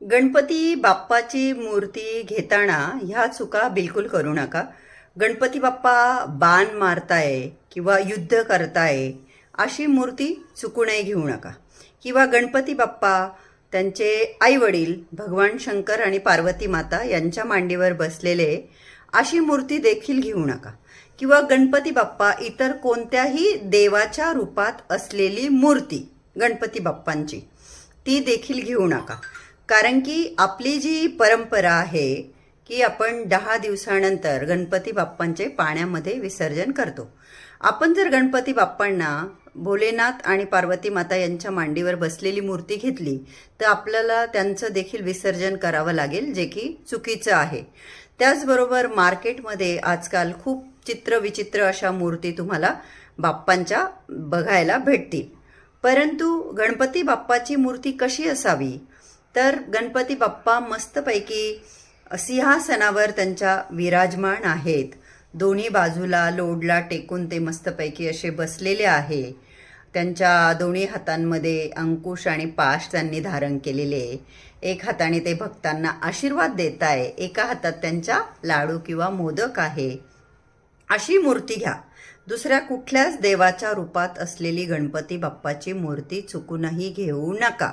गणपती बाप्पाची मूर्ती घेताना ह्या चुका बिलकुल करू नका. गणपती बाप्पा बाण मारताय किंवा युद्ध करताय अशी मूर्ती चुकूनही घेऊ नका. किंवा गणपती बाप्पा त्यांचे आई वडील भगवान शंकर आणि पार्वती माता यांच्या मांडीवर बसलेले अशी मूर्ती देखील घेऊ नका. किंवा गणपती बाप्पा इतर कोणत्याही देवाच्या रूपात असलेली मूर्ती गणपती बाप्पांची ती देखील घेऊ नका. कारण की आपली जी परंपरा आहे की आपण 10 दिवसानंतर गणपती बाप्पांचे पाण्यामध्ये विसर्जन करतो. आपण जर गणपती बाप्पांना भोलेनाथ आणि पार्वती माता यांच्या मांडीवर बसलेली मूर्ती घेतली तर आपल्याला त्यांचं देखील विसर्जन करावं लागेल, जे की चुकीचं आहे. त्याचबरोबर मार्केटमध्ये आजकाल खूप चित्रविचित्र अशा मूर्ती तुम्हाला बाप्पांच्या बघायला भेटतील. परंतु गणपती बाप्पाची मूर्ती कशी असावी, तर गणपती बाप्पा मस्तपैकी सिंहासनावर त्यांच्या विराजमान आहेत. दोन्ही बाजूला लोडला टेकून ते मस्तपैकी असे बसलेले आहे. त्यांच्या दोन्ही हातांमध्ये अंकुश आणि पाश त्यांनी धारण केलेले. एक हाताने ते भक्तांना आशीर्वाद देत आहे, एका हातात त्यांच्या लाडू किंवा मोदक आहे. अशी मूर्ती घ्या. दुसऱ्या कुठल्याच देवाच्या रूपात असलेली गणपती बाप्पाची मूर्ती चुकूनही घेऊ नका.